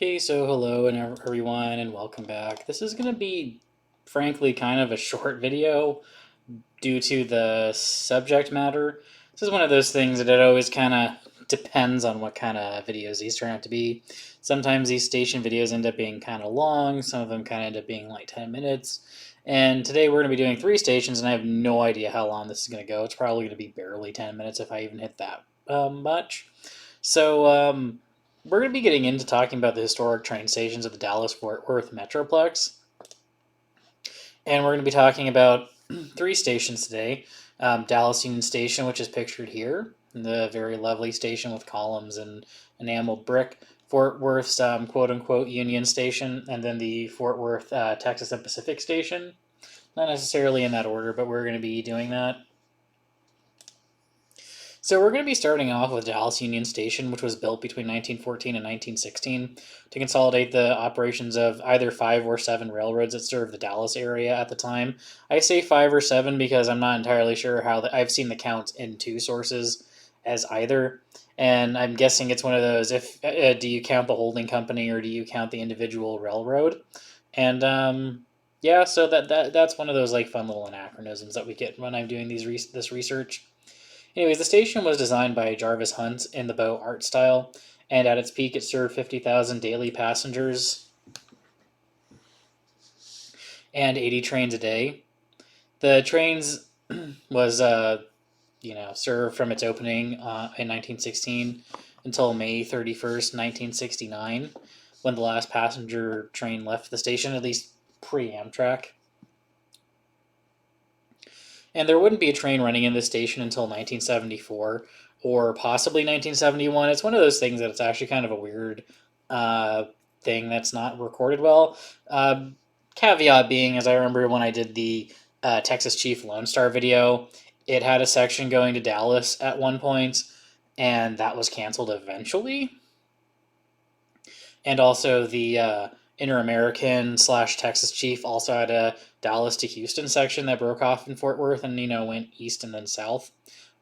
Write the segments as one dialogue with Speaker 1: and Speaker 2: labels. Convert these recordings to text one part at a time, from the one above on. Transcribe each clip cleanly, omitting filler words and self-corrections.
Speaker 1: Okay, so hello and everyone and welcome back. This is going to be, frankly, kind of a short video due to the subject matter. This is one of those things that it always kind of depends on what kind of videos these turn out to be. Sometimes these station videos end up being kind of long, some of them kind of end up being like 10 minutes. And today we're going to be doing 3 stations, and I have no idea how long this is going to go. It's probably going to be barely 10 minutes if I even hit that much. So, we're going to be getting into talking about the historic train stations of the Dallas-Fort Worth Metroplex. And we're going to be talking about 3 stations today. Dallas Union Station, which is pictured here, the very lovely station with columns and enameled brick. Fort Worth's quote-unquote Union Station, and then the Fort Worth Texas and Pacific Station. Not necessarily in that order, but we're going to be doing that. So we're going to be starting off with Dallas Union Station, which was built between 1914 and 1916 to consolidate the operations of either 5 or 7 railroads that served the Dallas area at the time. I say 5 or 7 because I'm not entirely sure how I've seen the count in 2 sources as either, and I'm guessing it's one of those. If do you count the holding company or do you count the individual railroad? And yeah, so that's one of those like fun little anachronisms that we get when I'm doing this research. Anyways, the station was designed by Jarvis Hunt in the Beaux art style, and at its peak, it served 50,000 daily passengers and 80 trains a day. The trains was, served from its opening in 1916 until May 31st, 1969, when the last passenger train left the station, at least pre-Amtrak. And there wouldn't be a train running in this station until 1974 or possibly 1971. It's one of those things that it's actually kind of a weird thing that's not recorded well. Caveat being, as I remember when I did the Texas Chief Lone Star video, it had a section going to Dallas at one point, and that was canceled eventually. And also the Inter-American / Texas Chief also had a Dallas to Houston section that broke off in Fort Worth and went east and then south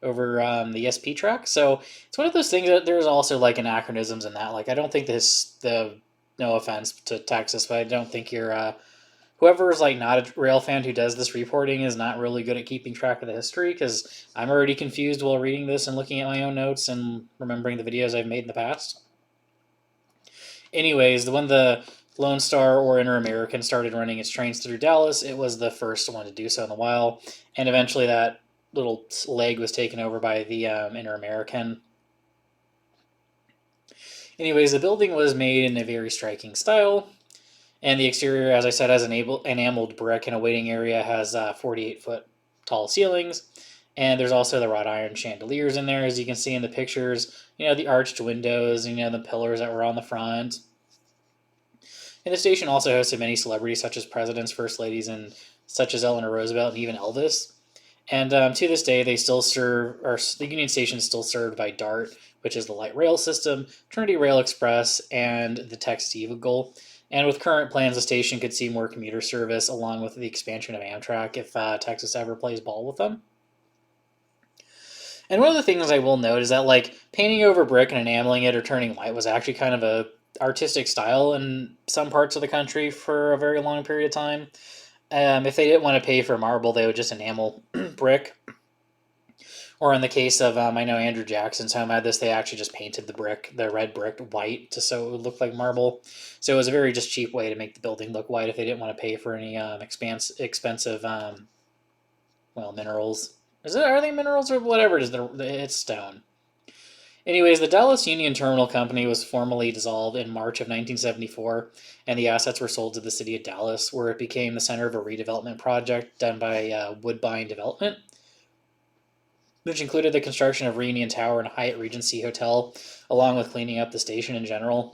Speaker 1: over the SP track. So it's one of those things that there's also like anachronisms in that. Like I don't think no offense to Texas, but I don't think whoever is like not a rail fan who does this reporting is not really good at keeping track of the history, because I'm already confused while reading this and looking at my own notes and remembering the videos I've made in the past. Anyways, when the Lone Star or Inter-American started running its trains through Dallas, it was the first one to do so in a while, and eventually that little leg was taken over by the Inter-American. Anyways, the building was made in a very striking style, and the exterior, as I said, has enameled brick, and a waiting area has 48-foot tall ceilings. And there's also the wrought iron chandeliers in there, as you can see in the pictures. The arched windows, the pillars that were on the front. And the station also hosted many celebrities such as presidents, first ladies, and such as Eleanor Roosevelt and even Elvis. And to this day, they still serve, or the Union Station is still served by DART, which is the light rail system, Trinity Rail Express, and the Texas Eagle. And with current plans, the station could see more commuter service along with the expansion of Amtrak if Texas ever plays ball with them. And one of the things I will note is that like painting over brick and enameling it or turning white was actually kind of a artistic style in some parts of the country for a very long period of time. If they didn't want to pay for marble, they would just enamel brick. Or in the case of, I know Andrew Jackson's home had this, they actually just painted the red brick white, just so it would look like marble. So it was a very just cheap way to make the building look white if they didn't want to pay for any expensive, minerals. Are they minerals or whatever it is? It's stone. Anyways, the Dallas Union Terminal Company was formally dissolved in March of 1974, and the assets were sold to the city of Dallas, where it became the center of a redevelopment project done by Woodbine Development, which included the construction of Reunion Tower and Hyatt Regency Hotel, along with cleaning up the station in general.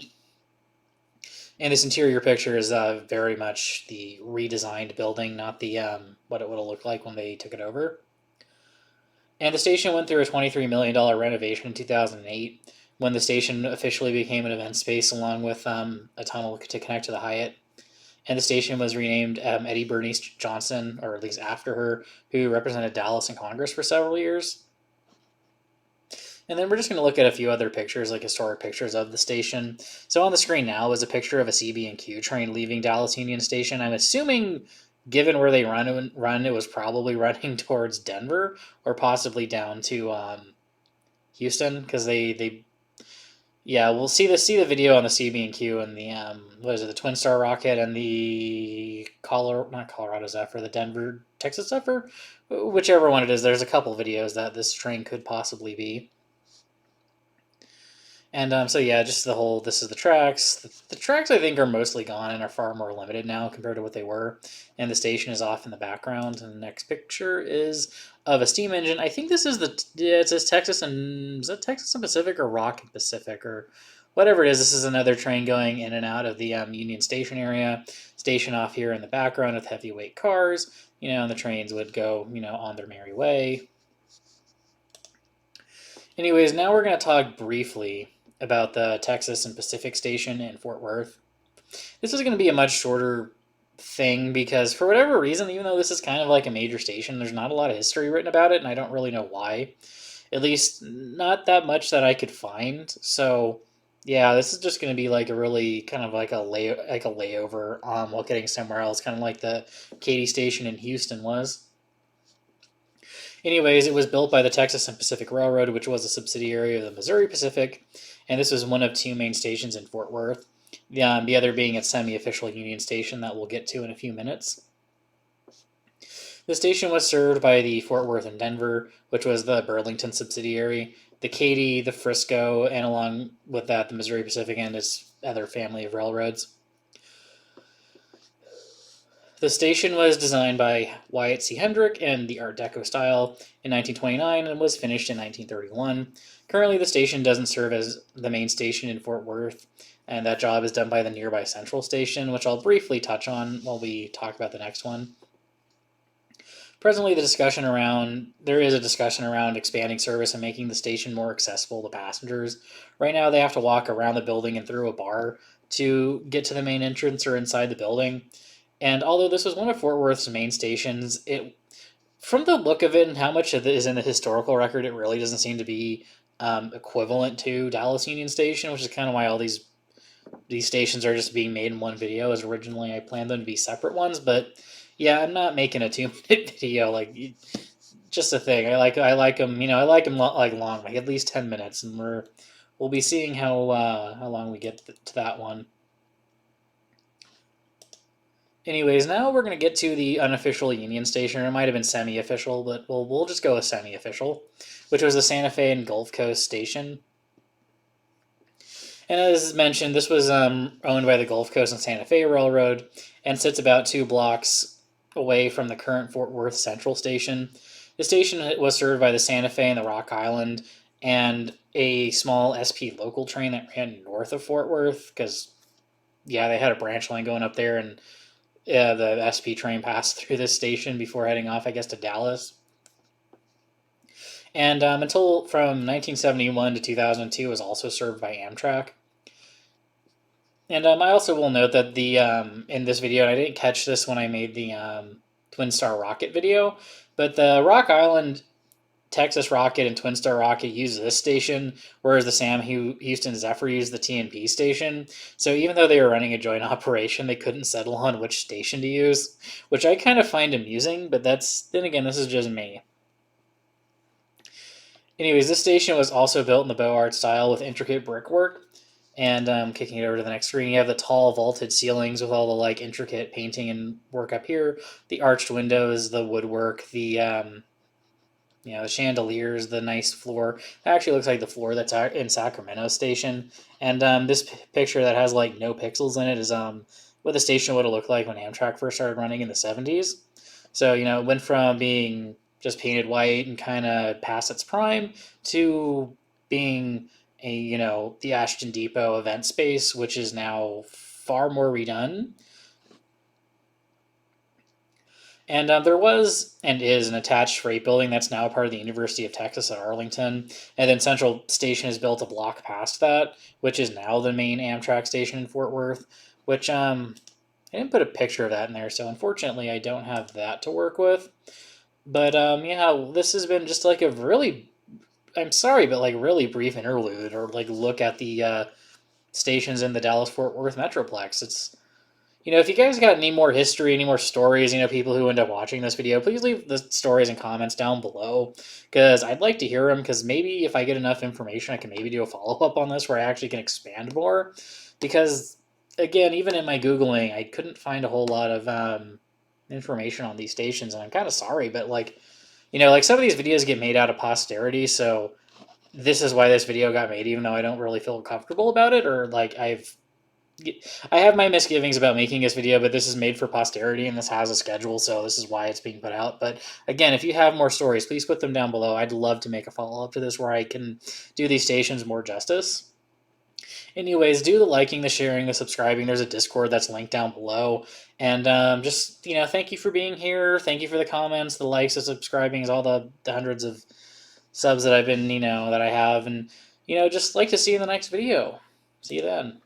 Speaker 1: And this interior picture is very much the redesigned building, not the what it would have looked like when they took it over. And the station went through a $23 million renovation in 2008, when the station officially became an event space along with a tunnel to connect to the Hyatt. And the station was renamed Eddie Bernice Johnson, or at least after her, who represented Dallas in Congress for several years. And then we're just going to look at a few other pictures, like historic pictures of the station. So on the screen now is a picture of a CB&Q train leaving Dallas Union Station. I'm assuming, given where they run, it was probably running towards Denver or possibly down to Houston, because they yeah, we'll see the video on the CB&Q and the what is it, the Twin Star rocket and the not Colorado Zephyr, the Denver Texas Zephyr, whichever one it is. There's a couple videos that this train could possibly be. And so yeah, just the whole, this is the tracks. The tracks I think are mostly gone and are far more limited now compared to what they were. And the station is off in the background. And the next picture is of a steam engine. I think this is it says Texas and, is that Texas and Pacific or Rock and Pacific or whatever it is. This is another train going in and out of the Union Station area. Station off here in the background with heavyweight cars. And the trains would go, on their merry way. Anyways, now we're going to talk briefly about the Texas and Pacific Station in Fort Worth. This is going to be a much shorter thing because for whatever reason, even though this is kind of like a major station, there's not a lot of history written about it, and I don't really know why. At least not that much that I could find. So yeah, this is just going to be like a really kind of like a layover while getting somewhere else, kind of like the Katy Station in Houston was. Anyways, it was built by the Texas and Pacific Railroad, which was a subsidiary of the Missouri Pacific, and this was one of two main stations in Fort Worth, the other being its semi-official Union Station that we'll get to in a few minutes. The station was served by the Fort Worth and Denver, which was the Burlington subsidiary, the Katy, the Frisco, and along with that, the Missouri Pacific and its other family of railroads. The station was designed by Wyatt C. Hendrick in the Art Deco style in 1929 and was finished in 1931. Currently, the station doesn't serve as the main station in Fort Worth, and that job is done by the nearby Central Station, which I'll briefly touch on while we talk about the next one. Presently, there is a discussion around expanding service and making the station more accessible to passengers. Right now, they have to walk around the building and through a bar to get to the main entrance or inside the building. And although this was one of Fort Worth's main stations, from the look of it and how much of it is in the historical record, it really doesn't seem to be equivalent to Dallas Union Station, which is kind of why all these stations are just being made in one video, as originally I planned them to be separate ones. But yeah, I'm not making a 2-minute video, like, just a thing. I like them, I like them like long, like at least 10 minutes, and we'll be seeing how long we get to that one. Anyways, now we're going to get to the unofficial Union Station. It might have been semi-official, but we'll just go with semi-official, which was the Santa Fe and Gulf Coast Station. And as mentioned, this was owned by the Gulf Coast and Santa Fe Railroad and sits about 2 blocks away from the current Fort Worth Central Station. The station was served by the Santa Fe and the Rock Island and a small SP local train that ran north of Fort Worth because, yeah, they had a branch line going up there, and the SP train passed through this station before heading off, I guess, to Dallas. And until from 1971 to 2002 was also served by Amtrak. And I also will note that in this video, and I didn't catch this when I made the Twin Star Rocket video, but the Rock Island Texas Rocket and Twin Star Rocket used this station, whereas the Sam Houston Zephyr used the TNP station. So even though they were running a joint operation, they couldn't settle on which station to use, which I kind of find amusing, but then again, this is just me. Anyways, this station was also built in the Beaux Arts style with intricate brickwork. And kicking it over to the next screen, you have the tall vaulted ceilings with all the intricate painting and work up here, the arched windows, the woodwork, the the chandeliers, the nice floor. It actually looks like the floor that's in Sacramento Station. And this picture that has no pixels in it is what the station would have looked like when Amtrak first started running in the 70s. So, it went from being just painted white and kind of past its prime to being the Ashton Depot event space, which is now far more redone. And there was and is an attached freight building that's now part of the University of Texas at Arlington. And then Central Station is built a block past that, which is now the main Amtrak station in Fort Worth, which I didn't put a picture of that in there, so unfortunately I don't have that to work with. But yeah, this has been just a really I'm sorry, but like really brief interlude, or like look at the stations in the Dallas Fort Worth Metroplex. It's, if you guys got any more history, any more stories, people who end up watching this video, please leave the stories and comments down below, because I'd like to hear them, because maybe if I get enough information, I can maybe do a follow-up on this where I actually can expand more, because, again, even in my Googling, I couldn't find a whole lot of information on these stations, and I'm kind of sorry, but, like, like some of these videos get made out of posterity, so this is why this video got made, even though I don't really feel comfortable about it, or, like, I have my misgivings about making this video, but this is made for posterity and this has a schedule, so this is why it's being put out. But again, if you have more stories, please put them down below. I'd love to make a follow-up to this where I can do these stations more justice. Anyways, do the liking, the sharing, the subscribing. There's a Discord that's linked down below. And just, thank you for being here. Thank you for the comments, the likes, the subscribing, all the hundreds of subs that I've been, that I have. And, just like to see you in the next video. See you then.